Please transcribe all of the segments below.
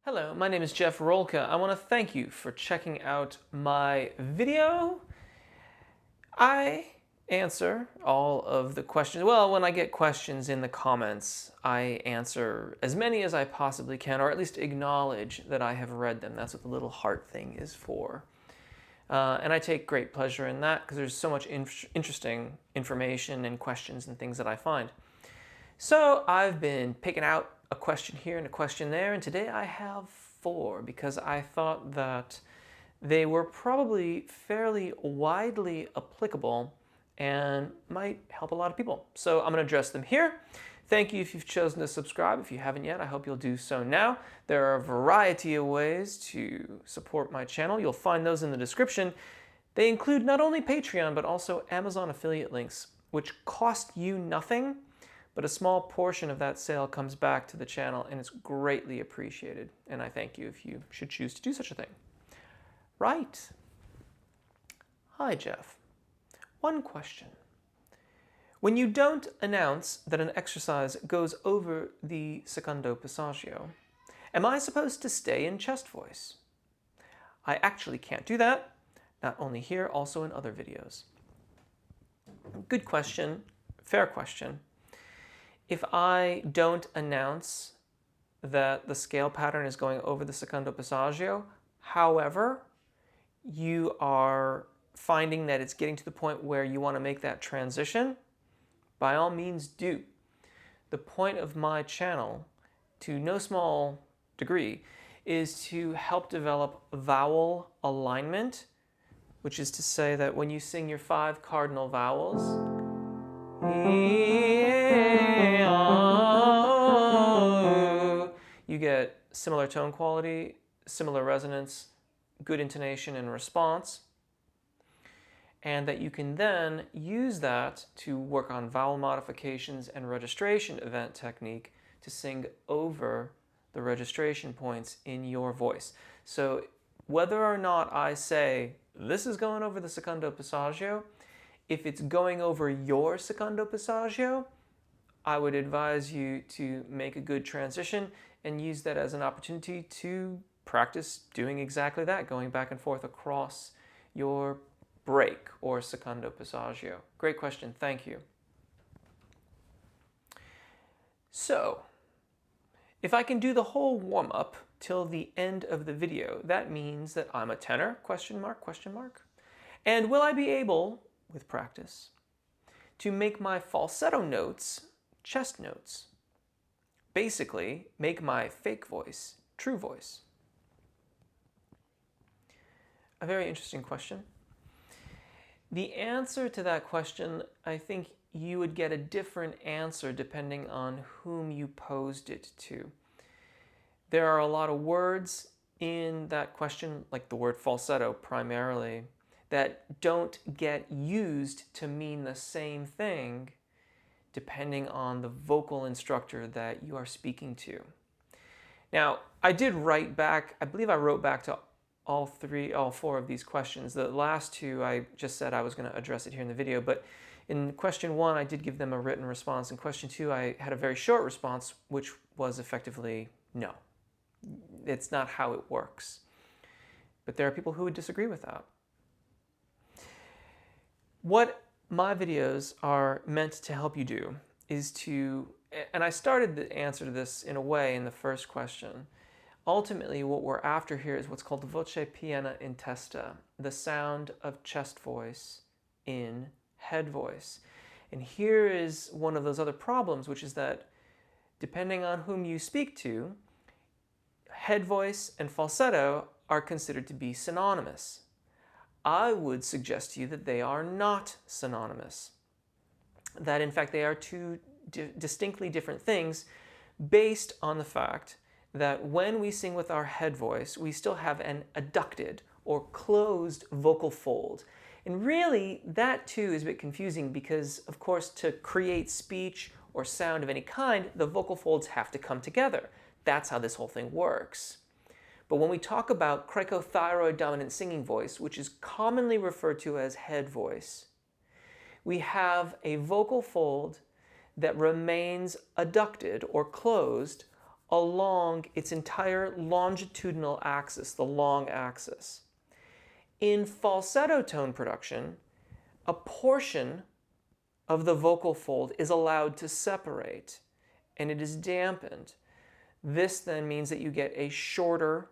Hello, my name is Jeff Rolka. I want to thank you for checking out my video. I answer all of the questions. Well, when I get questions in the comments, I answer as many as I possibly can, or at least acknowledge that I have read them. That's what the little heart thing is for. And I take great pleasure in that because there's so much interesting information and questions and things that I find. So I've been picking out a question here and a question there, and today I have 4 because I thought that they were probably fairly widely applicable and might help a lot of people. So I'm going to address them here. Thank you if you've chosen to subscribe. If you haven't yet, I hope you'll do so now. There are a variety of ways to support my channel. You'll find those in the description. They include not only Patreon, but also Amazon affiliate links, which cost you nothing, but a small portion of that sale comes back to the channel, and it's greatly appreciated. And I thank you if you should choose to do such a thing. Right. Hi, Jeff. One question. When you don't announce that an exercise goes over the secondo passaggio, am I supposed to stay in chest voice? I actually can't do that, not only here, also in other videos. Good question, fair question. If I don't announce that the scale pattern is going over the secondo passaggio, however, you are finding that it's getting to the point where you want to make that transition, by all means do. The point of my channel, to no small degree, is to help develop vowel alignment, which is to say that when you sing your 5 cardinal vowels, you get similar tone quality, similar resonance, good intonation and response, and that you can then use that to work on vowel modifications and registration event technique to sing over the registration points in your voice. So whether or not I say, this is going over the secondo passaggio, if it's going over your secondo passaggio, I would advise you to make a good transition and use that as an opportunity to practice doing exactly that, going back and forth across your break or secondo passaggio. Great question, thank you. So, if I can do the whole warm-up till the end of the video, that means that I'm a tenor, question mark, question mark. And will I be able, with practice, to make my falsetto notes chest notes? Basically, make my fake voice true voice. A very interesting question. The answer to that question, I think you would get a different answer depending on whom you posed it to. There are a lot of words in that question, like the word falsetto primarily, that don't get used to mean the same thing depending on the vocal instructor that you are speaking to. Now, I did write back, I believe I wrote back to all 4 of these questions. The last 2, I just said I was going to address it here in the video, but in question 1, I did give them a written response. In question 2, I had a very short response, which was effectively no. It's not how it works. But there are people who would disagree with that. What my videos are meant to help you do is to, and I started the answer to this in a way in the first question. Ultimately, what we're after here is what's called the voce piena in testa, the sound of chest voice in head voice. And here is one of those other problems, which is that depending on whom you speak to, head voice and falsetto are considered to be synonymous. I would suggest to you that they are not synonymous. That in fact they are 2 distinctly different things based on the fact that when we sing with our head voice, we still have an adducted or closed vocal fold. And really, that too is a bit confusing because, of course, to create speech or sound of any kind, the vocal folds have to come together. That's how this whole thing works. But when we talk about cricothyroid dominant singing voice, which is commonly referred to as head voice, we have a vocal fold that remains adducted or closed along its entire longitudinal axis, the long axis. In falsetto tone production, a portion of the vocal fold is allowed to separate, and it is dampened. This then means that you get a shorter,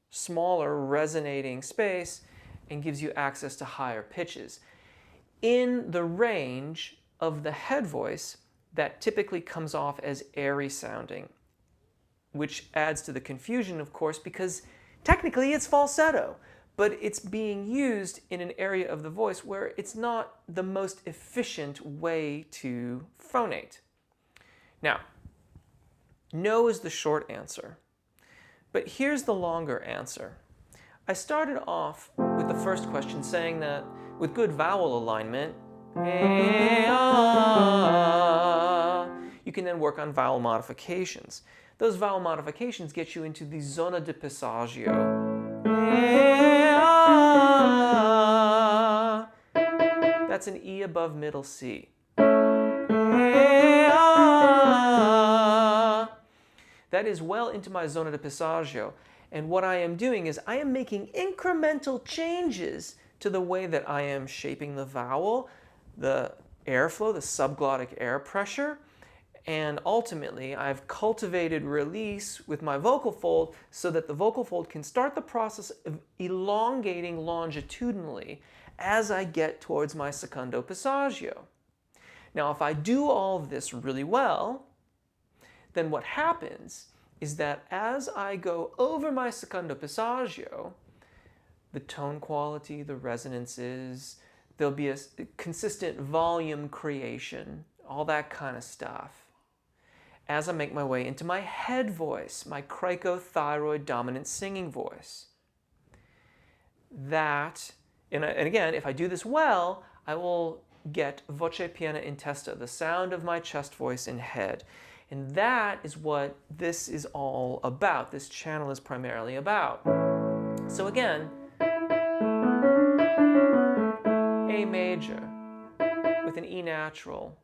smaller resonating space and gives you access to higher pitches. In the range of the head voice, that typically comes off as airy sounding, which adds to the confusion, of course, because technically it's falsetto, but it's being used in an area of the voice where it's not the most efficient way to phonate. Now, no is the short answer, but here's the longer answer. I started off with the first question saying that with good vowel alignment, you can then work on vowel modifications. Those vowel modifications get you into the zona di passaggio. That's an E above middle C. That is well into my zona di passaggio. And what I am doing is I am making incremental changes to the way that I am shaping the vowel, the airflow, the subglottic air pressure, and ultimately I've cultivated release with my vocal fold so that the vocal fold can start the process of elongating longitudinally as I get towards my secondo passaggio. Now, if I do all of this really well, then what happens is that as I go over my secondo passaggio, the tone quality, the resonances, there'll be a consistent volume creation, all that kind of stuff, as I make my way into my head voice, my cricothyroid dominant singing voice. That, and again, if I do this well, I will get voce piena in testa, the sound of my chest voice in head. And that is what this is all about. This channel is primarily about. So again, A major with an E natural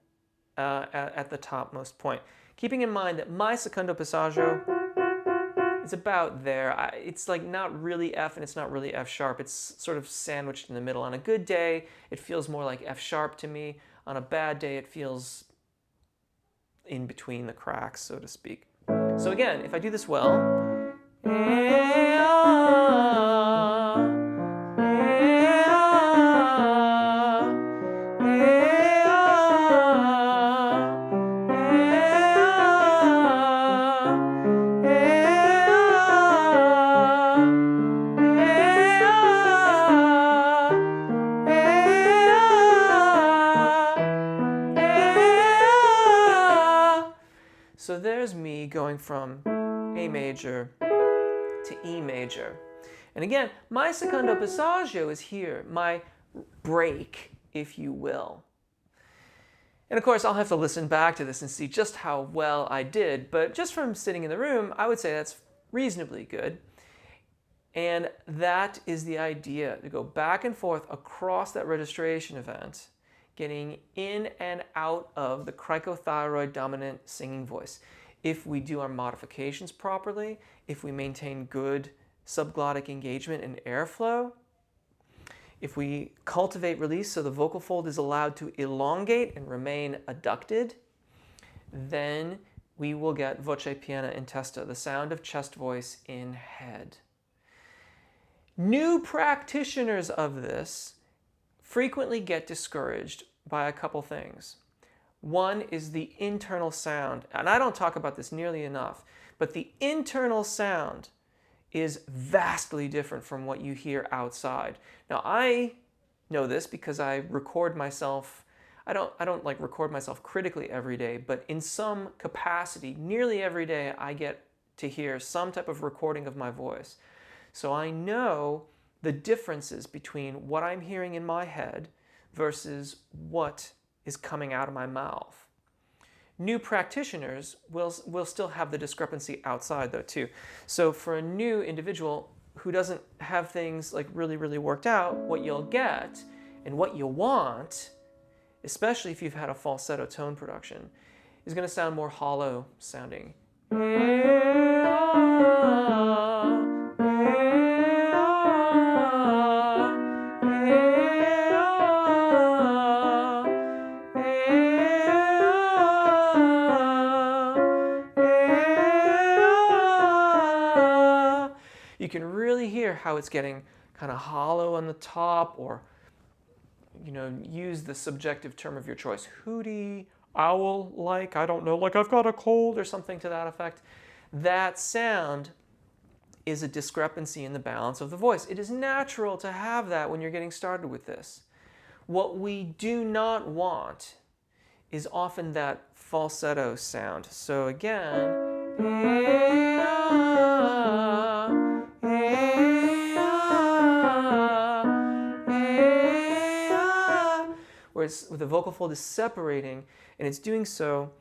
at the topmost point. Keeping in mind that my secondo passaggio is about there. It's like not really F and it's not really F sharp. It's sort of sandwiched in the middle. On a good day, it feels more like F sharp to me. On a bad day, it feels in between the cracks, so to speak. So again, if I do this well, so there's me going from A major to E major. And again, my secondo passaggio is here, my break, if you will. And of course, I'll have to listen back to this and see just how well I did, but just from sitting in the room, I would say that's reasonably good. And that is the idea, to go back and forth across that registration event, getting in and out of the cricothyroid dominant singing voice. If we do our modifications properly, if we maintain good subglottic engagement and airflow, if we cultivate release so the vocal fold is allowed to elongate and remain adducted, then we will get voce piena in testa, the sound of chest voice in head. New practitioners of this frequently get discouraged by a couple things. One is the internal sound, and I don't talk about this nearly enough, but the internal sound is vastly different from what you hear outside. Now, I know this because I record myself. I don't like record myself critically every day, but in some capacity, nearly every day, I get to hear some type of recording of my voice. So I know the differences between what I'm hearing in my head versus what is coming out of my mouth. New practitioners will still have the discrepancy outside though too. So for a new individual who doesn't have things like really worked out, what you'll get and what you want, especially if you've had a falsetto tone production, is going to sound more hollow sounding, You can really hear how it's getting kind of hollow on the top, or use the subjective term of your choice. Hooty, owl like, I don't know, like I've got a cold or something to that effect. That sound is a discrepancy in the balance of the voice. It is natural to have that when you're getting started with this. What we do not want is often that falsetto sound. So again, whereas the vocal fold is separating, and it's doing so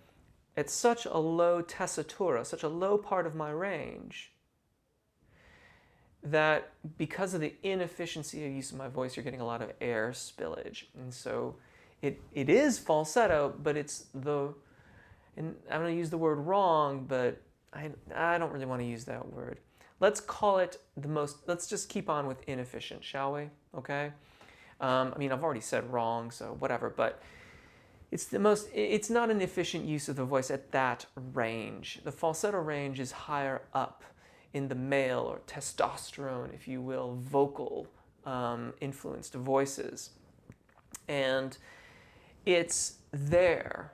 at such a low tessitura, such a low part of my range, that because of the inefficiency of use of my voice, you're getting a lot of air spillage. And so it is falsetto, but it's and I'm going to use the word wrong, but I don't really want to use that word. Let's call it let's just keep on with inefficient, shall we? Okay? I mean, I've already said wrong, so whatever, but it's not an efficient use of the voice at that range. The falsetto range is higher up in the male or testosterone, if you will, vocal influenced voices. And it's there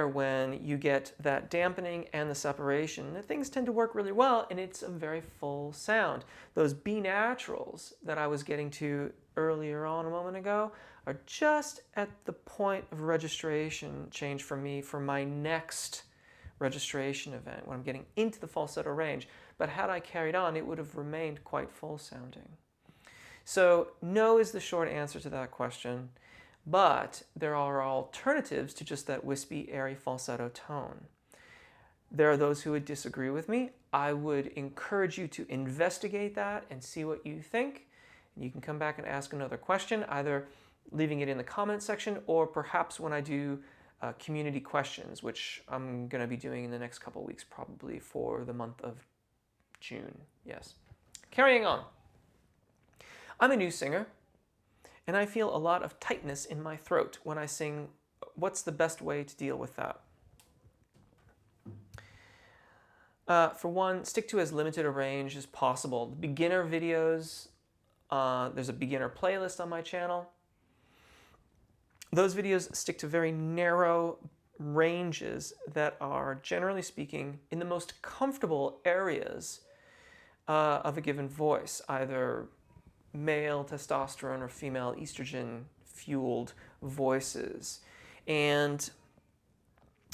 when you get that dampening and the separation. Things tend to work really well, and it's a very full sound. Those B naturals that I was getting to earlier on a moment ago are just at the point of registration change for me for my next registration event when I'm getting into the falsetto range. But had I carried on, it would have remained quite full sounding. So no is the short answer to that question, but there are alternatives to just that wispy, airy falsetto tone. There are those who would disagree with me. I would encourage you to investigate that and see what you think. You can come back and ask another question, either leaving it in the comment section or perhaps when I do community questions, which I'm going to be doing in the next couple of weeks, probably for the month of June. Yes. Carrying on. I'm a new singer, and I feel a lot of tightness in my throat when I sing. What's the best way to deal with that? For one, stick to as limited a range as possible. The beginner videos, there's a beginner playlist on my channel. Those videos stick to very narrow ranges that are, generally speaking, in the most comfortable areas of a given voice, either male testosterone or female estrogen fueled voices. And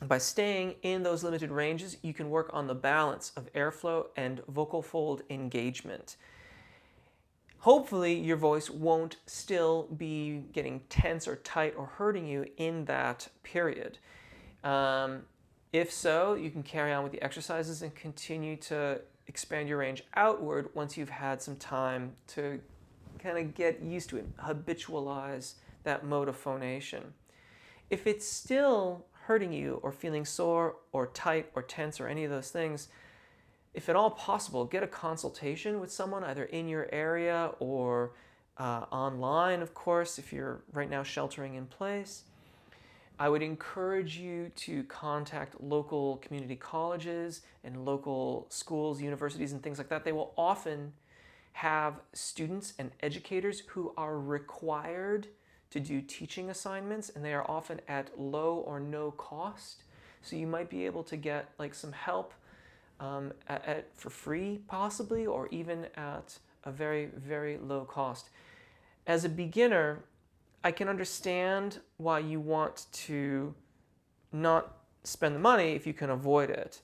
by staying in those limited ranges, you can work on the balance of airflow and vocal fold engagement. Hopefully your voice won't still be getting tense or tight or hurting you in that period. If so, you can carry on with the exercises and continue to expand your range outward once you've had some time to kind of get used to it, habitualize that mode of phonation. If it's still hurting you or feeling sore or tight or tense or any of those things, if at all possible, get a consultation with someone either in your area or online, of course, if you're right now sheltering in place. I would encourage you to contact local community colleges and local schools, universities, and things like that. They will often have students and educators who are required to do teaching assignments, and they are often at low or no cost. So you might be able to get like some help for free, possibly, or even at a very, very low cost. As a beginner, I can understand why you want to not spend the money if you can avoid it.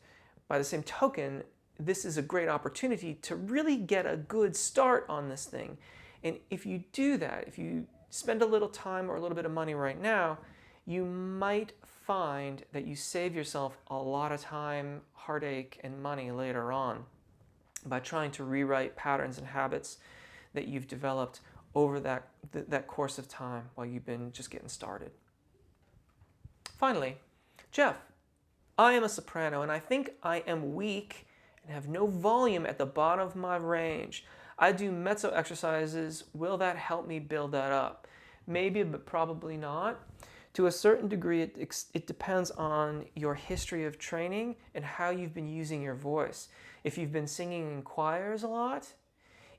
By the same token, this is a great opportunity to really get a good start on this thing. And if you do that, if you spend a little time or a little bit of money right now, you might find that you save yourself a lot of time, heartache, and money later on by trying to rewrite patterns and habits that you've developed over that course of time while you've been just getting started. Finally, Jeff, I am a soprano and I think I am weak and have no volume at the bottom of my range. I do mezzo exercises. Will that help me build that up? Maybe, but probably not. To a certain degree, it depends on your history of training and how you've been using your voice. If you've been singing in choirs a lot,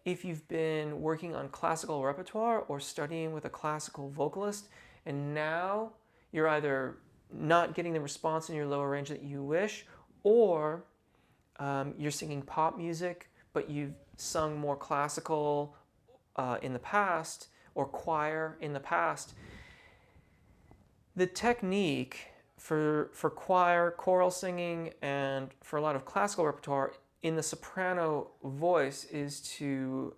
if you've been working on classical repertoire or studying with a classical vocalist, and now you're either not getting the response in your lower range that you wish, or you're singing pop music, but you've sung more classical in the past, or choir in the past. The technique for choir, choral singing, and for a lot of classical repertoire in the soprano voice is to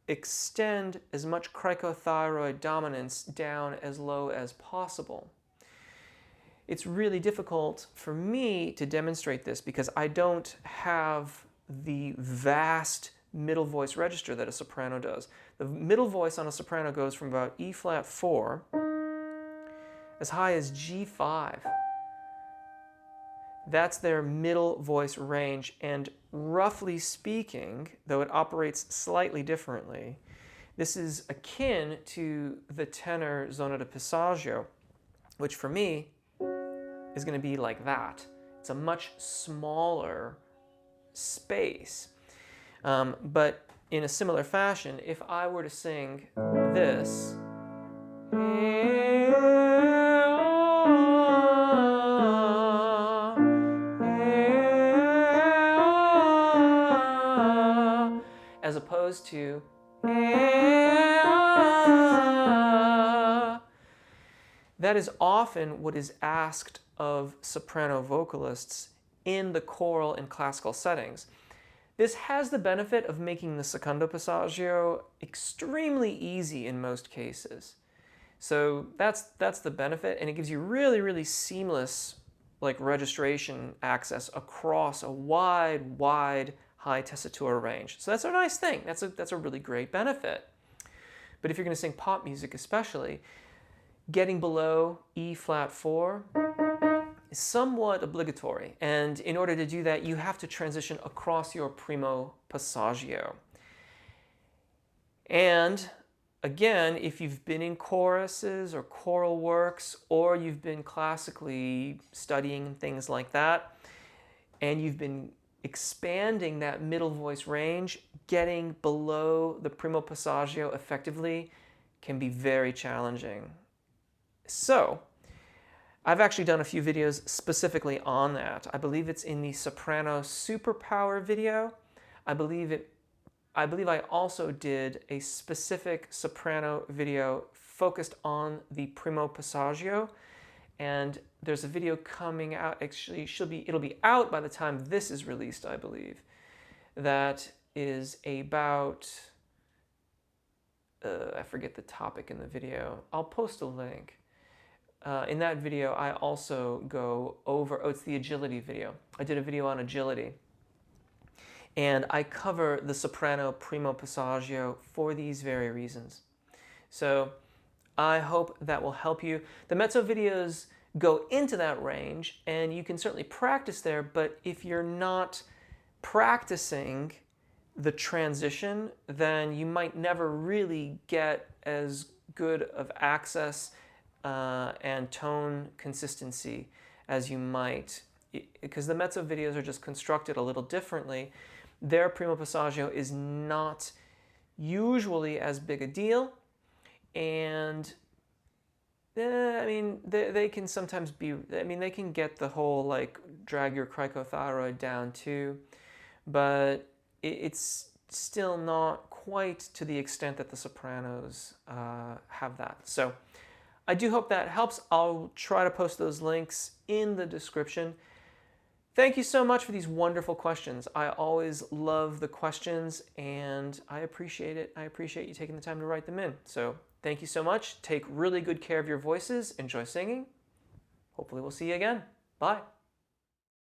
extend as much cricothyroid dominance down as low as possible. It's really difficult for me to demonstrate this because I don't have the vast middle voice register that a soprano does. The middle voice on a soprano goes from about E flat 4 as high as G5. That's their middle voice range, and roughly speaking, though it operates slightly differently, this is akin to the tenor zona di passaggio, which for me is going to be like that. It's a much smaller space. But in a similar fashion, if I were to sing this, as opposed to that is often what is asked of soprano vocalists in the choral and classical settings. This has the benefit of making the secondo passaggio extremely easy in most cases. So that's the benefit, and it gives you really, really seamless registration access across a wide high tessitura range. So that's a nice thing. That's a really great benefit. But if you're going to sing pop music especially, getting below E flat 4 is somewhat obligatory. And in order to do that, you have to transition across your primo passaggio. And again, if you've been in choruses or choral works, or you've been classically studying things like that, and you've been expanding that middle voice range, getting below the primo passaggio effectively can be very challenging. So, I've actually done a few videos specifically on that. I believe it's in the soprano superpower video. I believe I also did a specific soprano video focused on the primo passaggio, and there's a video coming out. Actually, it'll be out by the time this is released, I believe. That is about I forget the topic in the video. I'll post a link. In that video, I also go over, it's the agility video. I did a video on agility. And I cover the soprano primo passaggio for these very reasons. So I hope that will help you. The mezzo videos go into that range, and you can certainly practice there, but if you're not practicing the transition, then you might never really get as good of access and tone consistency as you might, because the mezzo videos are just constructed a little differently. Their primo passaggio is not usually as big a deal, and I mean, they can sometimes be, I mean, they can get the whole drag your cricothyroid down too, but it's still not quite to the extent that the sopranos have that. So I do hope that helps. I'll try to post those links in the description. Thank you so much for these wonderful questions. I always love the questions, and I appreciate it. I appreciate you taking the time to write them in. So thank you so much. Take really good care of your voices. Enjoy singing. Hopefully we'll see you again. Bye.